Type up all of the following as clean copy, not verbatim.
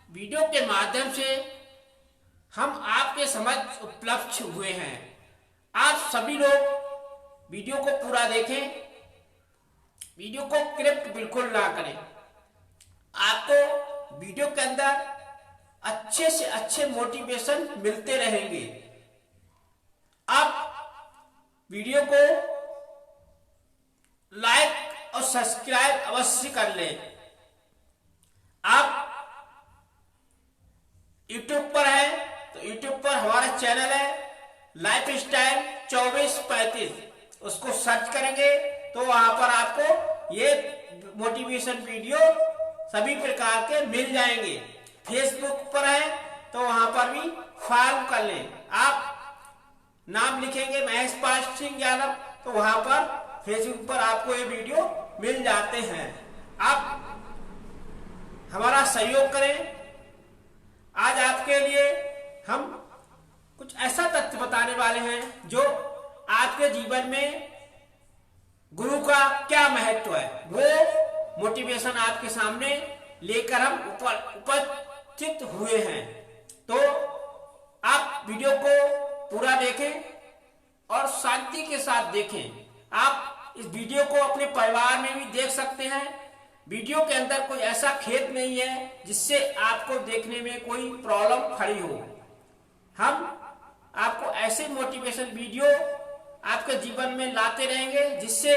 Video के माध्यम से हम आपके समक्ष उपलब्ध हुए हैं। आप सभी लोग वीडियो को पूरा देखें, वीडियो को क्लिप बिल्कुल ना करें। आपको वीडियो के अंदर अच्छे से अच्छे मोटिवेशन मिलते रहेंगे। आप वीडियो को लाइक और सब्सक्राइब अवश्य कर लें। आप YouTube पर है तो YouTube पर हमारा चैनल है लाइफ स्टाइल 2435, उसको सर्च करेंगे तो वहां पर आपको ये मोटिवेशन वीडियो सभी प्रकार के मिल जाएंगे। फेसबुक पर है तो वहां पर भी फॉलो कर लें। आप नाम लिखेंगे महेश पाल सिंह यादव तो वहां पर फेसबुक पर आपको ये वीडियो मिल जाते हैं। आप हमारा सहयोग करें। आज आपके लिए हम कुछ ऐसा तथ्य बताने वाले हैं जो आपके जीवन में गुरु का क्या महत्व है, वो मोटिवेशन आपके सामने लेकर हम उपस्थित हुए हैं। तो आप वीडियो को पूरा देखें और शांति के साथ देखें। आप इस वीडियो को अपने परिवार में भी देख सकते हैं। वीडियो के अंदर कोई ऐसा खेद नहीं है जिससे आपको देखने में कोई प्रॉब्लम खड़ी हो। हम आपको ऐसे मोटिवेशन वीडियो आपके जीवन में लाते रहेंगे जिससे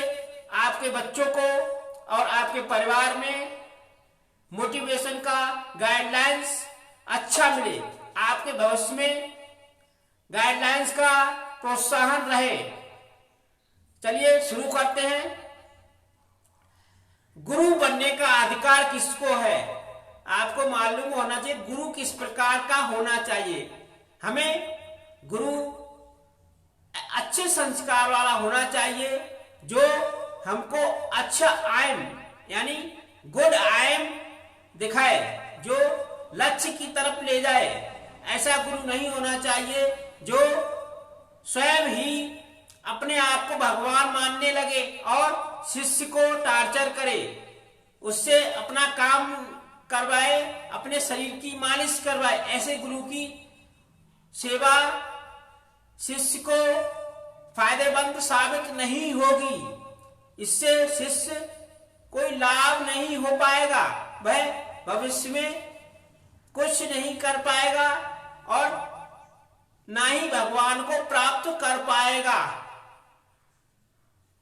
आपके बच्चों को और आपके परिवार में मोटिवेशन का गाइडलाइंस अच्छा मिले, आपके भविष्य में गाइडलाइंस का प्रोत्साहन रहे। चलिए शुरू करते हैं। गुरु बनने का अधिकार किसको है? आपको मालूम होना चाहिए गुरु किस प्रकार का होना चाहिए। हमें गुरु अच्छे संस्कार वाला होना चाहिए जो हमको अच्छा आयम यानी गुड आयम दिखाए, जो लक्ष्य की तरफ ले जाए। ऐसा गुरु नहीं होना चाहिए जो स्वयं ही अपने आप को भगवान मानने लगे और शिष्य को टार्चर करे, उससे अपना काम करवाए, अपने शरीर की मालिश करवाए। ऐसे गुरु की सेवा शिष्य को फायदेमंद साबित नहीं होगी। इससे शिष्य कोई लाभ नहीं हो पाएगा, वह भविष्य में कुछ नहीं कर पाएगा और ना ही भगवान को प्राप्त कर पाएगा।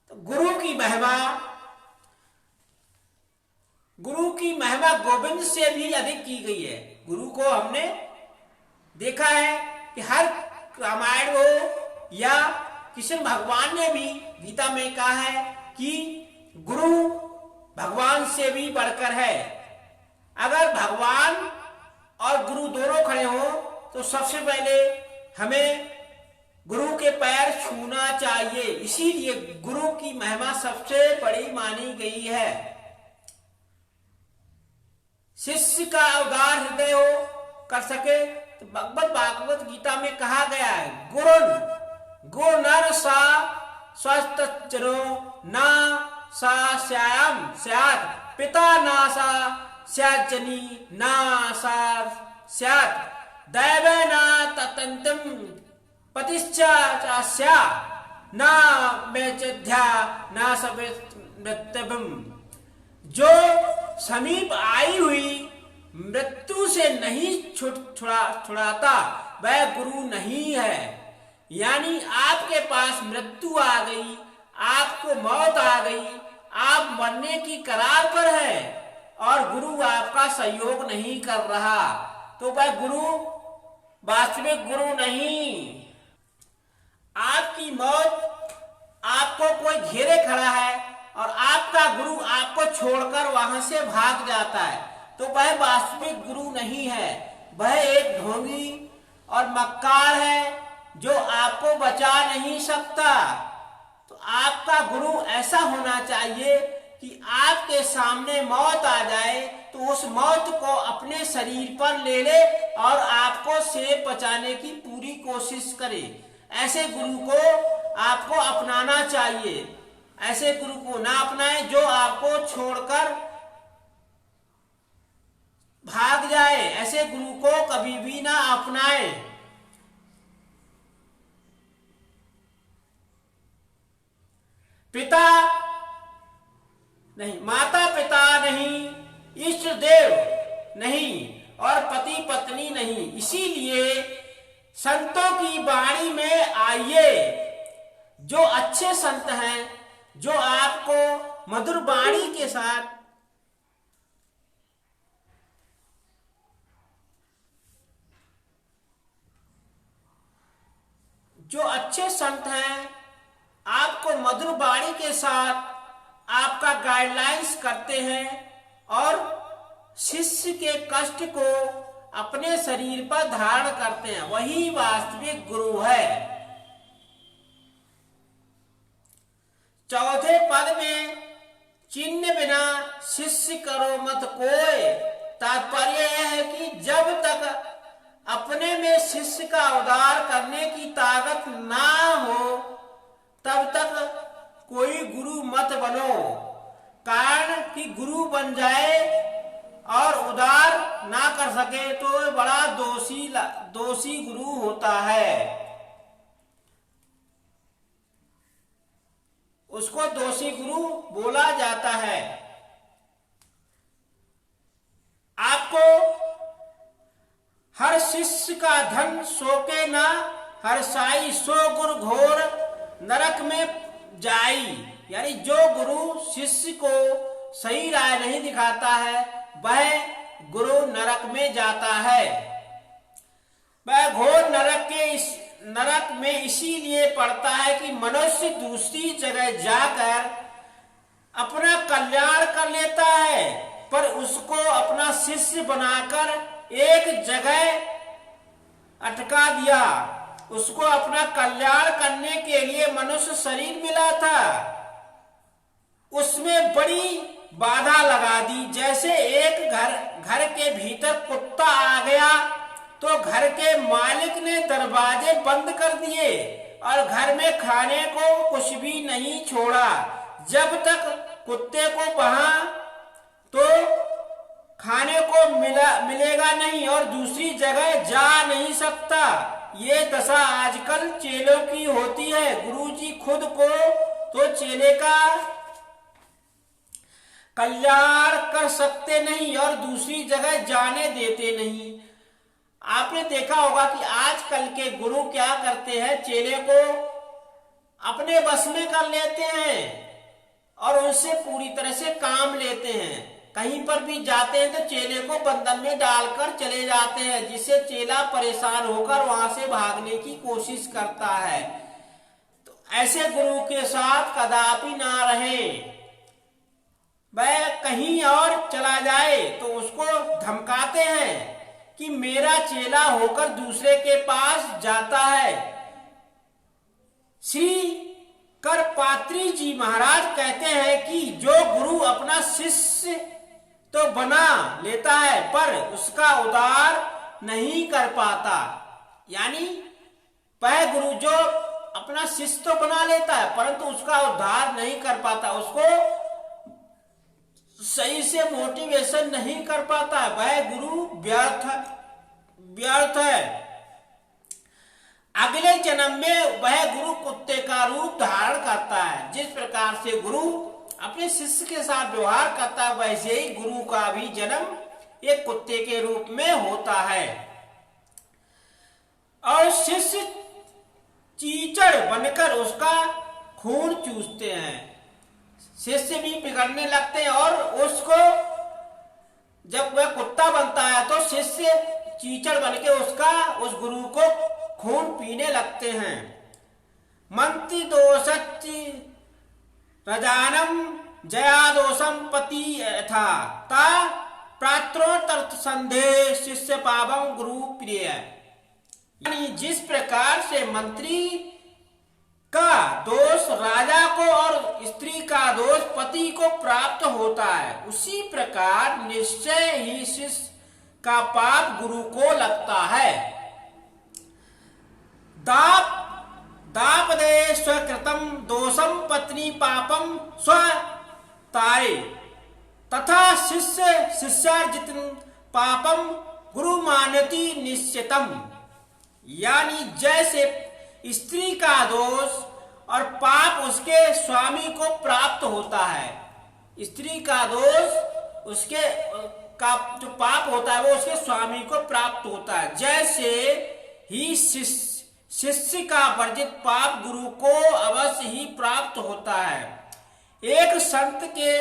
तो गुरु की महिमा गोविंद से भी अधिक की गई है। गुरु को हमने देखा है कि हर रामायण हो या कृष्ण भगवान ने भी गीता में कहा है कि गुरु भगवान से भी बढ़कर है। अगर भगवान और गुरु दोनों खड़े हो तो सबसे पहले हमें गुरु के पैर छूना चाहिए। इसीलिए गुरु की महिमा सबसे बड़ी मानी गई है। शिष्य का उदार हृदय हो कर सके तो भागवत गीता में कहा गया है गुरु नर सा स्वस्तचरो ना सा श्याम स्यात् पिता ना सा स्याजनी ना सा स्यात् दैवेना ततंतम पतिश्चा ना बेचध्या ना सबृत्यभम। जो समीप आई हुई मृत्यु से नहीं छुड़ाता वह गुरु नहीं है। यानी आपके पास मृत्यु आ गई, आपको मौत आ गई, आप मरने की कगार पर है और गुरु आपका सहयोग नहीं कर रहा तो वह गुरु वास्तविक गुरु नहीं। आपकी मौत आपको कोई घेरे खड़ा है और आपका गुरु आपको छोड़कर वहां से भाग जाता है तो वह वास्तविक गुरु नहीं है, वह एक ढोंगी और मक्कार है जो आपको बचा नहीं सकता। तो आपका गुरु ऐसा होना चाहिए कि आपके सामने मौत आ जाए तो उस मौत को अपने शरीर पर ले ले और आपको से बचाने की पूरी कोशिश करे। ऐसे गुरु को आपको अपनाना चाहिए। ऐसे गुरु को ना अपनाएं जो आपको छोड़कर भाग जाए। ऐसे ऐसे गुरु को कभी भी ना अपनाए। पिता नहीं, माता पिता नहीं, इष्ट देव नहीं और पति पत्नी नहीं। इसीलिए संतों की वाणी में आइए। जो अच्छे संत हैं, जो आपको मधुर वाणी के साथ जो अच्छे संत हैं, आपको मधुर वाणी के साथ आपका गाइडलाइंस करते हैं और शिष्य के कष्ट को अपने शरीर पर धारण करते हैं, वही वास्तविक गुरु है। चौथे पद में चिन्ह बिना शिष्य करो मत कोय। तात्पर्य यह है कि जब तक अपने में शिष्य का उद्धार करने की ताकत ना हो तब तक कोई गुरु मत बनो। कारण कि गुरु बन जाए और उद्धार ना कर सके तो बड़ा दोषी गुरु होता है, उसको दोषी गुरु बोला जाता है। आपको हर शिष्य का धन सोके ना, हर साई सो गुरु घोर नरक में जाई। यानी जो गुरु शिष्य को सही राह नहीं दिखाता है वह गुरु नरक में जाता है। वह घोर नरक में इसीलिए पड़ता है कि मनुष्य दूसरी जगह जाकर अपना कल्याण कर लेता है, पर उसको अपना शिष्य बनाकर एक जगह अटका दिया। उसको अपना कल्याण करने के लिए मनुष्य शरीर मिला था, उसमें बड़ी बाधा लगा दी। जैसे एक घर के भीतर कुत्ता आ गया तो घर के मालिक ने दरवाजे बंद कर दिए और घर में खाने को कुछ भी नहीं छोड़ा। जब तक कुत्ते को वहां तो खाने को मिलेगा नहीं और दूसरी जगह जा नहीं सकता। ये दशा आजकल चेलों की होती है। गुरुजी खुद को तो चेले का कल्याण कर सकते नहीं और दूसरी जगह जाने देते नहीं। आपने देखा होगा कि आजकल के गुरु क्या करते हैं, चेले को अपने बस में कर लेते हैं और उनसे पूरी तरह से काम लेते हैं। कहीं पर भी जाते हैं तो चेले को बंधन में डालकर चले जाते हैं, जिससे चेला परेशान होकर वहां से भागने की कोशिश करता है। तो ऐसे गुरु के साथ कदापि ना रहें। वह कहीं और चला जाए तो उसको धमकाते हैं कि मेरा चेला होकर दूसरे के पास जाता है। श्री करपात्री जी महाराज कहते हैं कि जो गुरु अपना शिष्य तो बना लेता है पर उसका उद्धार नहीं कर पाता, यानी वह गुरु जो अपना शिष्य तो बना लेता है परंतु उसका उद्धार नहीं कर पाता, उसको सही से मोटिवेशन नहीं कर पाता, वह गुरु व्यर्थ है। अगले जन्म में वह गुरु कुत्ते का रूप धारण करता है। जिस प्रकार से गुरु अपने शिष्य के साथ व्यवहार करता है वैसे ही गुरु का भी जन्म एक कुत्ते के रूप में होता है और शिष्य चीचड़ बनकर उसका खून चूसते हैं। शिष्य भी बिगड़ने लगते हैं और उसको जब वह कुत्ता बनता है तो शिष्य चीचड़ बनके उस गुरु को खून पीने लगते हैं। मंत्री दोषच्चि रजानम जया दोषम पति था ता प्रात्रोतर्थ संदेह शिष्य पावम गुरु प्रिय। यानी जिस प्रकार से मंत्री का दोष राजा को और स्त्री का दोष पति को प्राप्त होता है, उसी प्रकार निश्चय ही शिष्य का पाप गुरु को लगता है। दापदे स्वकृतम दोषम पत्नी पापम स्वतारे तथा शिष्य शिष्यार्जित पापम गुरु मानती निश्चितम, यानी जैसे स्त्री का दोष और पाप उसके स्वामी को प्राप्त होता है, स्त्री का दोष उसके का जो पाप होता है वो उसके स्वामी को प्राप्त होता है, जैसे ही शिष्य का वर्जित पाप गुरु को अवश्य ही प्राप्त होता है। एक संत के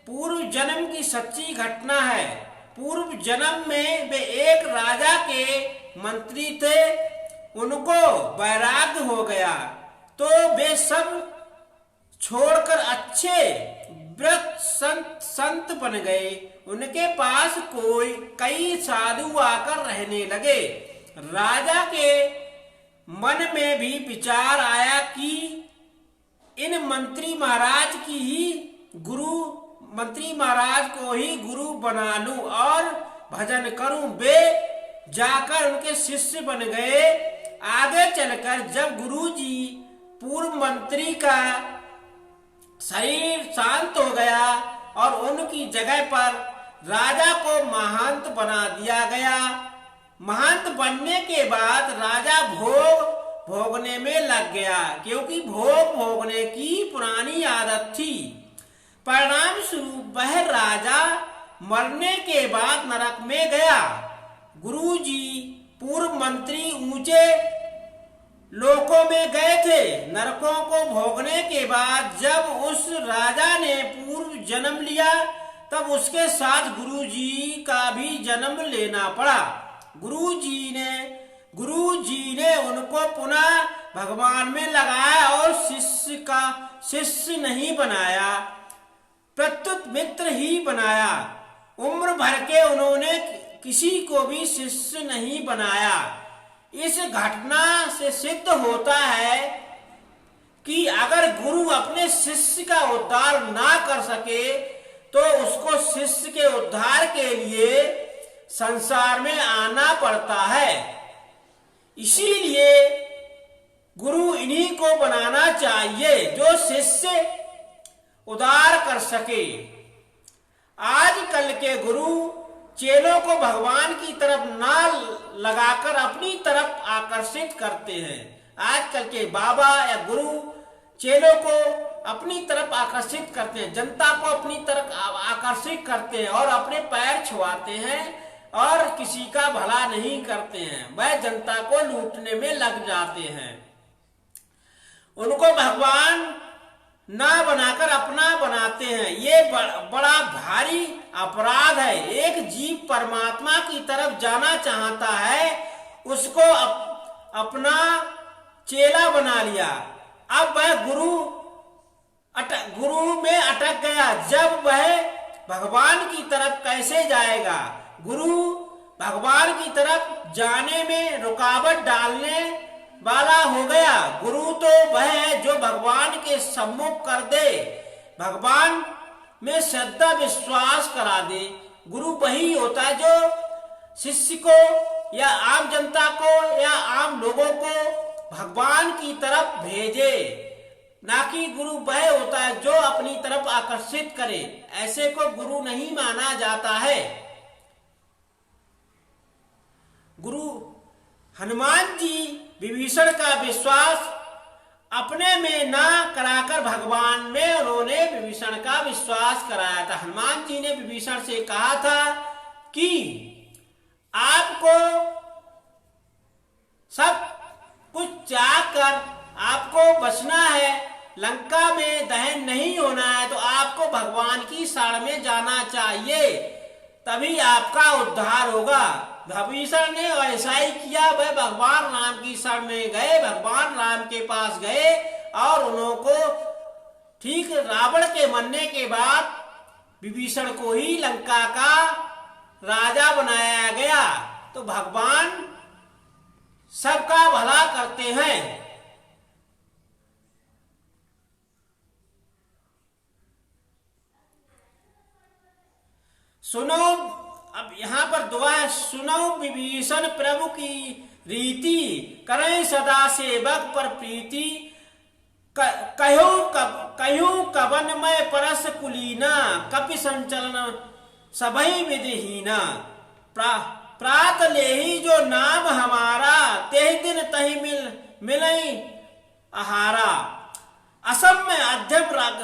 पूर्व जन्म की सच्ची घटना है। पूर्व जन्म में वे एक राजा के मंत्री थे, उनको वैराग्य हो गया तो वे सब छोड़कर अच्छे व्रत संत बन गए। उनके पास कई साधु आकर रहने लगे। राजा के मन में भी विचार आया कि इन मंत्री महाराज को ही गुरु बना लूं और भजन करूं। वे जाकर उनके शिष्य बन गए। आगे चलकर जब गुरुजी पूर्व मंत्री का शरीर शांत हो गया और उनकी जगह पर राजा को महंत बना दिया गया। महंत बनने के बाद राजा भोग भोगने में लग गया, क्योंकि भोग भोगने की पुरानी आदत थी। परिणाम स्वरूप वह राजा मरने के बाद नरक में गया। गुरुजी पूर्व मंत्री ऊंचे लोकों में गए थे। नरकों को भोगने के बाद जब उस राजा ने पूर्व जन्म लिया तब उसके साथ गुरुजी का भी जन्म लेना पड़ा। गुरुजी ने उनको पुनः भगवान में लगाया और शिष्य नहीं बनाया, प्रत्युत मित्र ही बनाया। उम्र भर के उन्होंने किसी को भी शिष्य नहीं बनाया। इस घटना से सिद्ध होता है कि अगर गुरु अपने शिष्य का उद्धार ना कर सके तो उसको शिष्य के उद्धार के लिए संसार में आना पड़ता है। इसीलिए गुरु इन्हीं को बनाना चाहिए जो शिष्य उद्धार कर सके। आजकल के गुरु चेलों को भगवान की तरफ ना लगाकर अपनी तरफ आकर्षित करते हैं। आजकल के बाबा या गुरु चेलों को अपनी तरफ आकर्षित करते हैं, जनता को अपनी तरफ आकर्षित करते हैं और अपने पैर छुआते हैं और किसी का भला नहीं करते हैं। वह जनता को लूटने में लग जाते हैं। उनको भगवान ना बनाकर अपना बनाते हैं। ये बड़ा भारी अपराध है। एक जीव परमात्मा की तरफ जाना चाहता है, उसको अपना चेला बना लिया। अब वह गुरु में अटक गया। जब वह भगवान की तरफ कैसे जाएगा? गुरु भगवान की तरफ जाने में रुकावट डालने वाला हो गया। गुरु तो वह है जो भगवान के सम्मुख कर दे, भगवान में श्रद्धा विश्वास करा दे। गुरु वही होता है जो शिष्य को या आम जनता को या आम लोगों को भगवान की तरफ भेजे, ना कि गुरु वह होता है जो अपनी तरफ आकर्षित करे। ऐसे को गुरु नहीं माना जाता है। गुरु हनुमान जी विभीषण का विश्वास अपने में ना कराकर भगवान में उन्होंने विभीषण का विश्वास कराया था। हनुमान जी ने विभीषण से कहा था कि आपको सब कुछ त्याग कर आपको बचना है, लंका में दहन नहीं होना है, तो आपको भगवान की शरण में जाना चाहिए, तभी आपका उद्धार होगा। विभीषण ने ऐसा ही किया। वह भगवान राम की शरण में गए, भगवान राम के पास गए और उनको ठीक रावण के मरने के बाद विभीषण को ही लंका का राजा बनाया गया। तो भगवान सबका भला करते हैं। सुनो, अब यहाँ पर दुआ है, सुनो विभीषण प्रभु की रीति, करें सदा सेवक पर प्रीति, कहो कवन में परस कुलीना, कपि संचलन सभई विधिहीना। प्रात लेही जो नाम हमारा, तेहि दिन तहि मिलई आहारा। असम में अध्यम राग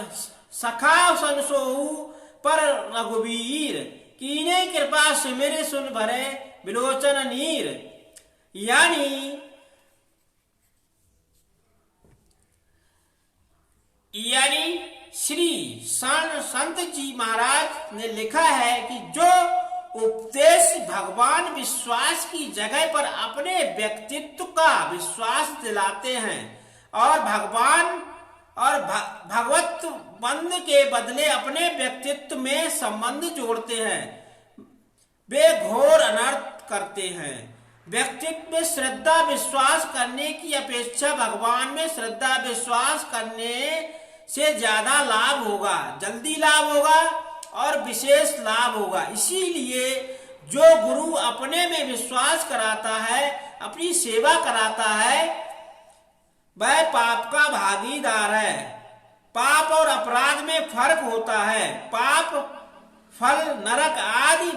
सखा संसोहु पर रघुवीर, कीने कृपा सिमिर सुन भरे विलोचन नीर। यानी श्री संत जी महाराज ने लिखा है कि जो उपदेश भगवान विश्वास की जगह पर अपने व्यक्तित्व का विश्वास दिलाते हैं और भगवत बंध के बदले अपने व्यक्तित्व में संबंध जोड़ते हैं, वे घोर अनर्थ करते हैं। व्यक्तित्व में श्रद्धा विश्वास करने की अपेक्षा भगवान में श्रद्धा विश्वास करने से ज्यादा लाभ होगा, जल्दी लाभ होगा और विशेष लाभ होगा। इसीलिए जो गुरु अपने में विश्वास कराता है, अपनी सेवा कराता है, वह पाप का भागीदार है। पाप और अपराध में फर्क होता है। पाप फल नरक आदि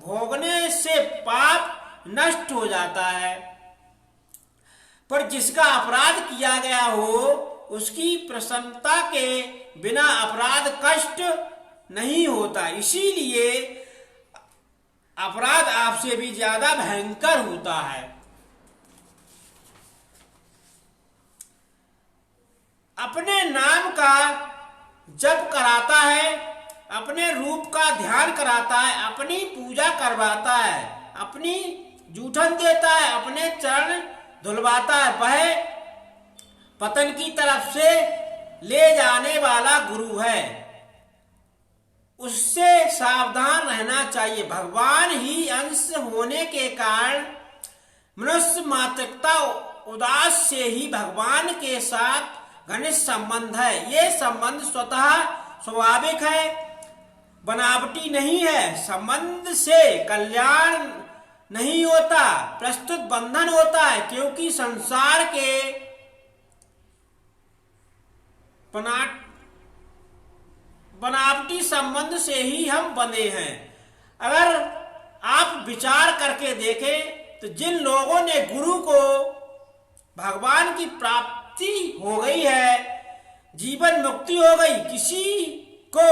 भोगने से पाप नष्ट हो जाता है, पर जिसका अपराध किया गया हो उसकी प्रसन्नता के बिना अपराध कष्ट नहीं होता। इसीलिए अपराध आपसे भी ज्यादा भयंकर होता है। अपने नाम का जप कराता है, अपने रूप का ध्यान कराता है, अपनी पूजा करवाता है, अपनी जूठन देता है, अपने चरण धुलवाता है, वह पतन की तरफ से ले जाने वाला गुरु है। उससे सावधान रहना चाहिए। भगवान ही अंश होने के कारण मनुष्य मातृकता उदास से ही भगवान के साथ घनिष्ठ संबंध है। ये संबंध स्वतः स्वाभाविक है, बनावटी नहीं है। संबंध से कल्याण नहीं होता, प्रस्तुत बंधन होता है, क्योंकि संसार के बनावटी संबंध से ही हम बंधे हैं। अगर आप विचार करके देखें तो जिन लोगों ने गुरु को भगवान की प्राप्ति हो गई है, जीवन मुक्ति हो गई, किसी को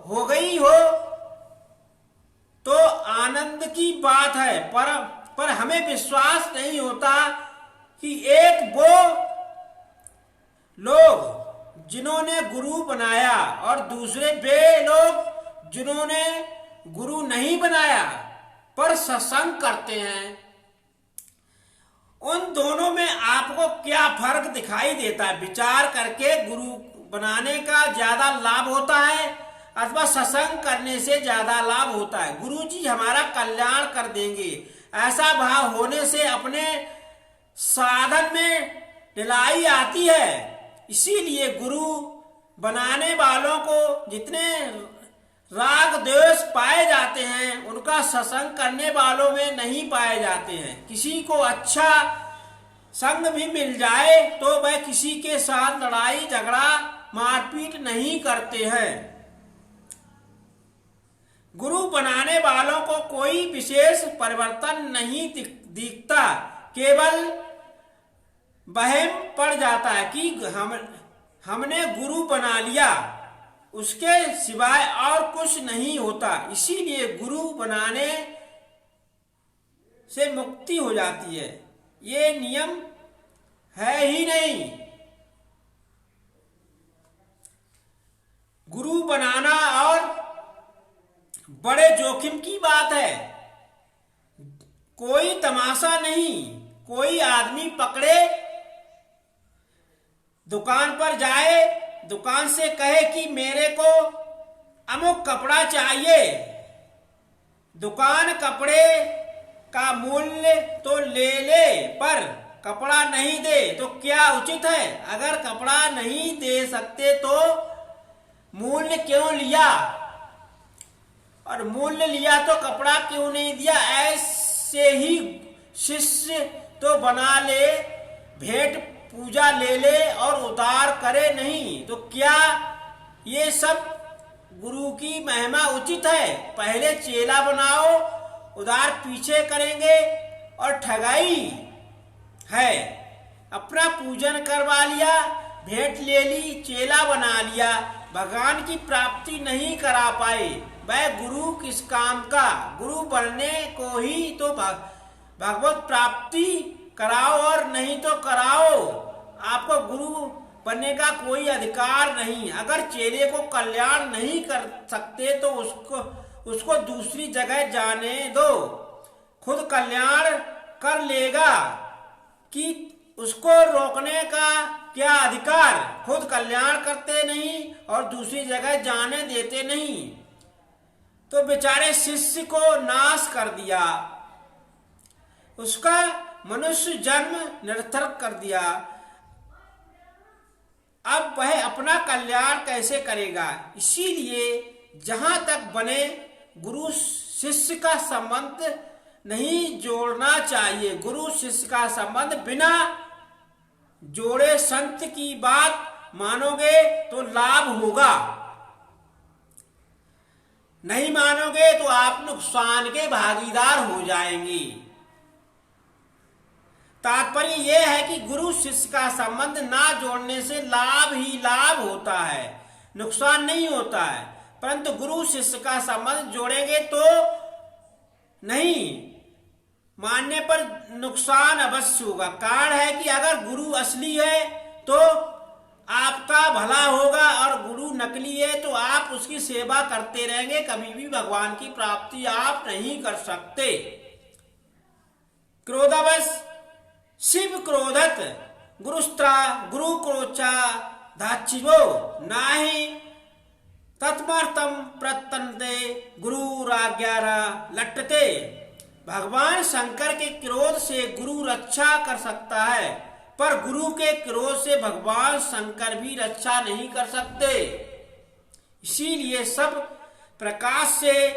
हो गई हो तो आनंद की बात है, पर हमें विश्वास नहीं होता कि एक वो लोग जिन्होंने गुरु बनाया और दूसरे वे लोग जिन्होंने गुरु नहीं बनाया पर सत्संग करते हैं, उन दोनों में आपको क्या फर्क दिखाई देता है? विचार करके गुरु बनाने का ज्यादा लाभ होता है अथवा सत्संग करने से ज्यादा लाभ होता है? गुरु जी हमारा कल्याण कर देंगे, ऐसा भाव होने से अपने साधन में ढिलाई आती है। इसीलिए गुरु बनाने वालों को जितने राग द्वेष पाए जाते हैं उनका सत्संग करने वालों में नहीं पाए जाते हैं। किसी को अच्छा संग भी मिल जाए तो वह किसी के साथ लड़ाई झगड़ा मारपीट नहीं करते हैं। गुरु बनाने वालों को कोई विशेष परिवर्तन नहीं दिखता, केवल वहम पड़ जाता है कि हमने गुरु बना लिया, उसके सिवाय और कुछ नहीं होता। इसीलिए गुरु बनाने से मुक्ति हो जाती है, ये नियम है ही नहीं। गुरु बनाना और बड़े जोखिम की बात है। कोई तमाशा नहीं, कोई आदमी पकड़े दुकान पर जाए, दुकान से कहे कि मेरे को अमुक कपड़ा चाहिए, दुकान कपड़े का मूल्य तो ले ले पर कपड़ा नहीं दे तो क्या उचित है? अगर कपड़ा नहीं दे सकते तो मूल्य क्यों लिया, और मूल्य लिया तो कपड़ा क्यों नहीं दिया? ऐसे ही शिष्य तो बना ले, भेंट पूजा ले ले और उतार करे नहीं, तो क्या ये सब गुरु की महिमा उचित है? पहले चेला बनाओ, उधार पीछे करेंगे और ठगाई है। अपना पूजन करवा लिया, भेंट ले ली, चेला बना लिया, भगवान की प्राप्ति नहीं करा पाए, वह गुरु किस काम का। गुरु बनने को ही तो भगवत प्राप्ति कराओ और नहीं तो कराओ। आपको गुरु बनने का कोई अधिकार नहीं। अगर चेले को कल्याण नहीं कर सकते तो उसको दूसरी जगह जाने दो, खुद कल्याण कर लेगा। कि उसको रोकने का क्या अधिकार। खुद कल्याण करते नहीं और दूसरी जगह जाने देते नहीं। तो बेचारे शिष्य को नाश कर दिया, उसका मनुष्य जन्म निरर्थक कर दिया। अब वह अपना कल्याण कैसे करेगा। इसीलिए जहां तक बने गुरु शिष्य का संबंध नहीं जोड़ना चाहिए। गुरु शिष्य का संबंध बिना जोड़े संत की बात मानोगे तो लाभ होगा, नहीं मानोगे तो आप नुकसान के भागीदार हो जाएंगे। तात्पर्य यह है कि गुरु शिष्य का संबंध ना जोड़ने से लाभ ही लाभ होता है, नुकसान नहीं होता है। परंतु गुरु शिष्य का संबंध जोड़ेंगे तो नहीं, मानने पर नुकसान अवश्य होगा। कारण है कि अगर गुरु असली है तो आपका भला होगा और गुरु नकली है तो आप उसकी सेवा करते रहेंगे, कभी भी भगवान की प्राप्ति आप नहीं कर सकते। क्रोधवश शिव क्रोधत गुरुस्त्रा गुरु क्रोचा धाचिवो नाही तत्मर्थम प्रतन्ते गुरु राज्ञारा लट्टते। भगवान शंकर के क्रोध से गुरु रक्षा कर सकता है, पर गुरु के क्रोध से भगवान शंकर भी रक्षा नहीं कर सकते। इसीलिए सब प्रकाश से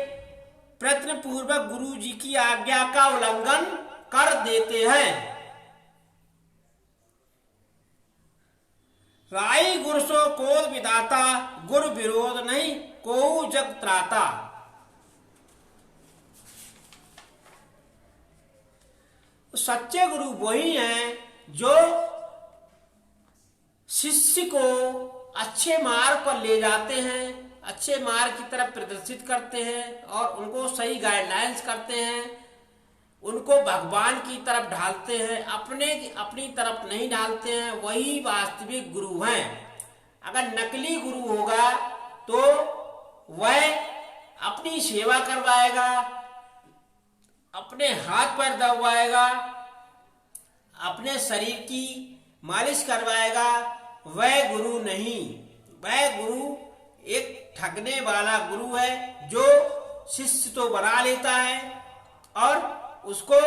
प्रयत्न पूर्वक गुरु जी की आज्ञा का उल्लंघन कर देते हैं। राई गुरसो कोद विदाता गुरु विरोध नहीं को जग त्राता। सच्चे गुरु वही हैं जो शिष्य को अच्छे मार्ग पर ले जाते हैं, अच्छे मार्ग की तरफ प्रदर्शित करते हैं और उनको सही गाइडलाइंस करते हैं, उनको भगवान की तरफ ढालते हैं, अपनी तरफ नहीं ढालते हैं। वही वास्तविक गुरु हैं। अगर नकली गुरु होगा तो वह अपनी सेवा करवाएगा, अपने हाथ पैर दबाएगा, अपने शरीर की मालिश करवाएगा, वह गुरु नहीं। वह गुरु एक ठगने वाला गुरु है जो शिष्य तो बना लेता है और उसको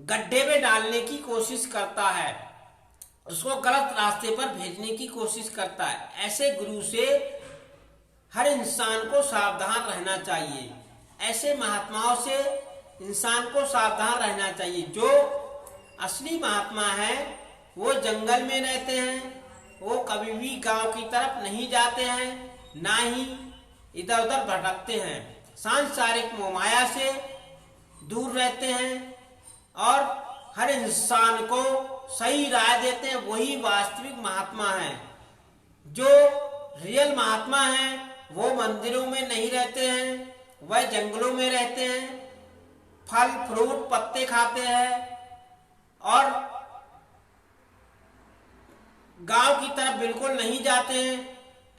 गड्ढे में डालने की कोशिश करता है, उसको गलत रास्ते पर भेजने की कोशिश करता है। ऐसे गुरु से हर इंसान को सावधान रहना चाहिए। ऐसे महात्माओं से इंसान को सावधान रहना चाहिए। जो असली महात्मा है वो जंगल में रहते हैं, वो कभी भी गांव की तरफ नहीं जाते हैं, ना ही इधर उधर भटकते हैं, सांसारिक मोहमाया से दूर रहते हैं और हर इंसान को सही राय देते हैं। वही वास्तविक महात्मा है। जो रियल महात्मा है वो मंदिरों में नहीं रहते हैं, वह जंगलों में रहते हैं, फल फ्रूट पत्ते खाते हैं और गांव की तरफ बिल्कुल नहीं जाते हैं।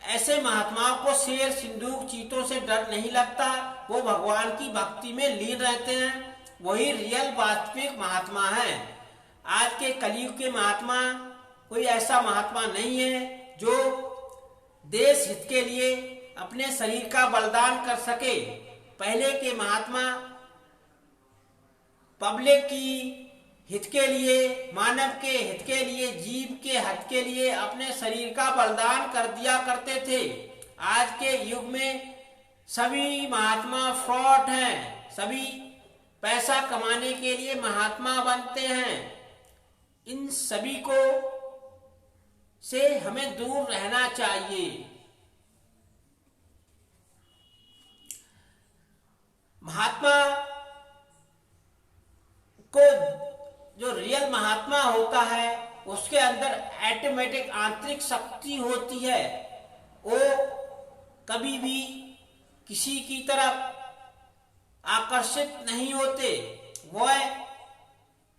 ऐसे महात्माओं को शेर सिंदूक चीतों से डर नहीं लगता, वो भगवान की भक्ति में लीन रहते हैं। वही रियल वास्तविक महात्मा है। आज के कलयुग के महात्मा कोई ऐसा महात्मा नहीं है जो देश हित के लिए अपने शरीर का बलिदान कर सके। पहले के महात्मा पब्लिक की हित के लिए, मानव के हित के लिए, जीव के हित के लिए अपने शरीर का बलिदान कर दिया करते थे। आज के युग में सभी महात्मा फ्रॉड हैं, सभी पैसा कमाने के लिए महात्मा बनते हैं। इन सभी को से हमें दूर रहना चाहिए। महात्मा महात्मा होता है उसके अंदर ऑटोमेटिक आंतरिक शक्ति होती है, वो कभी भी किसी की तरफ आकर्षित नहीं होते, वह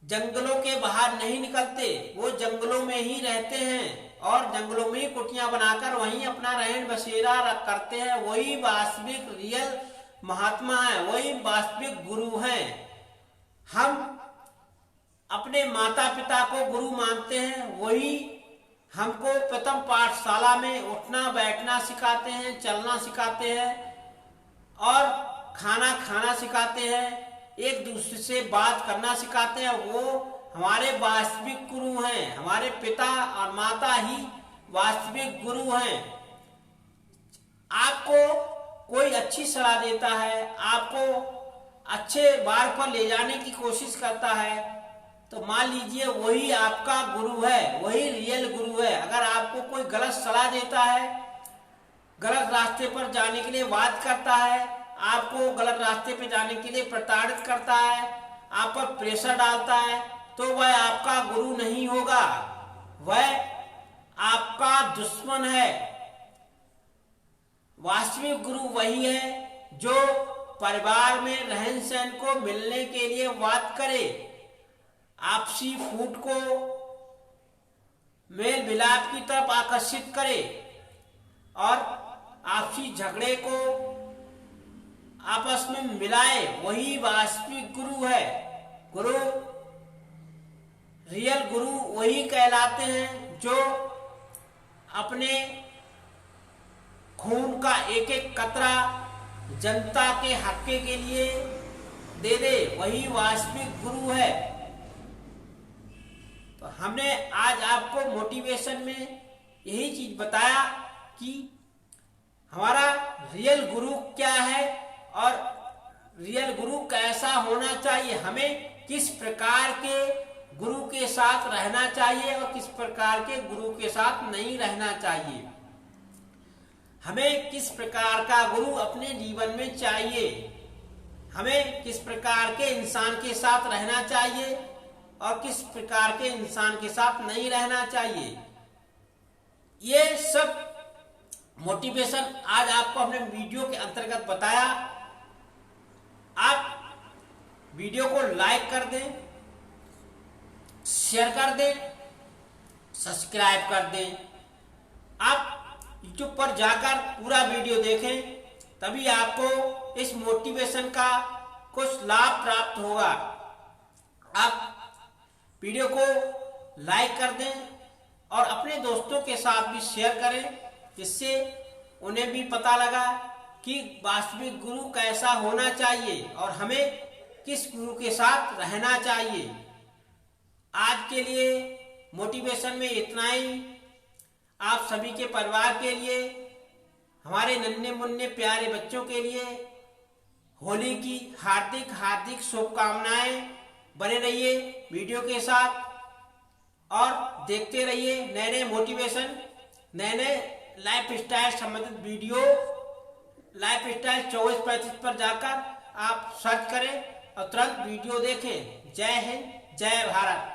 जंगलों के बाहर नहीं निकलते, वो जंगलों में ही रहते हैं और जंगलों में ही कुटियां बनाकर वहीं अपना रहन बसेरा करते हैं। वही वास्तविक रियल महात्मा है, वही वास्तविक गुरु हैं। हम अपने माता पिता को गुरु मानते हैं, वही हमको प्रथम पाठशाला में उठना बैठना सिखाते हैं, चलना सिखाते हैं और खाना खाना सिखाते हैं, एक दूसरे से बात करना सिखाते हैं। वो हमारे वास्तविक गुरु हैं, हमारे पिता और माता ही वास्तविक गुरु हैं। आपको कोई अच्छी सलाह देता है, आपको अच्छे मार्ग पर ले जाने की कोशिश करता है, तो मान लीजिए वही आपका गुरु है, वही रियल गुरु है। अगर आपको कोई गलत सलाह देता है, गलत रास्ते पर जाने के लिए बात करता है, आपको गलत रास्ते पर जाने के लिए प्रताड़ित करता है, आप पर प्रेशर डालता है, तो वह आपका गुरु नहीं होगा, वह आपका दुश्मन है। वास्तविक गुरु वही है जो परिवार में रहन सहन को मिलने के लिए बात करे, आपसी फूट को मेल मिलाप की तरफ आकर्षित करे और आपसी झगड़े को आपस में मिलाए, वही वास्तविक गुरु है। गुरु रियल गुरु वही कहलाते हैं जो अपने खून का एक एक कतरा जनता के हक के लिए दे दे, वही वास्तविक गुरु है। तो हमने आज आपको मोटिवेशन में यही चीज बताया कि हमारा रियल गुरु क्या है और रियल गुरु कैसा होना चाहिए, हमें किस प्रकार के गुरु के साथ रहना चाहिए और किस प्रकार के गुरु के साथ नहीं रहना चाहिए, हमें किस प्रकार का गुरु अपने जीवन में चाहिए, हमें किस प्रकार के इंसान के साथ रहना चाहिए और किस प्रकार के इंसान के साथ नहीं रहना चाहिए। ये सब मोटिवेशन आज आपको हमने वीडियो के अंतर्गत बताया। आप वीडियो को लाइक कर दें, शेयर कर दें, सब्सक्राइब कर दें। आप YouTube पर जाकर पूरा वीडियो देखें, तभी आपको इस मोटिवेशन का कुछ लाभ प्राप्त होगा। आप वीडियो को लाइक कर दें और अपने दोस्तों के साथ भी शेयर करें, जिससे उन्हें भी पता लगा कि वास्तविक गुरु कैसा होना चाहिए और हमें किस गुरु के साथ रहना चाहिए। आज के लिए मोटिवेशन में इतना ही। आप सभी के परिवार के लिए, हमारे नन्हे मुन्ने प्यारे बच्चों के लिए होली की हार्दिक हार्दिक शुभकामनाएं। बने रहिए वीडियो के साथ और देखते रहिए नए नए मोटिवेशन, नए नए लाइफ स्टाइल संबंधित वीडियो। लाइफ स्टाइल 24-35 पर जाकर आप सर्च करें और तुरंत वीडियो देखें। जय हिंद, जय भारत।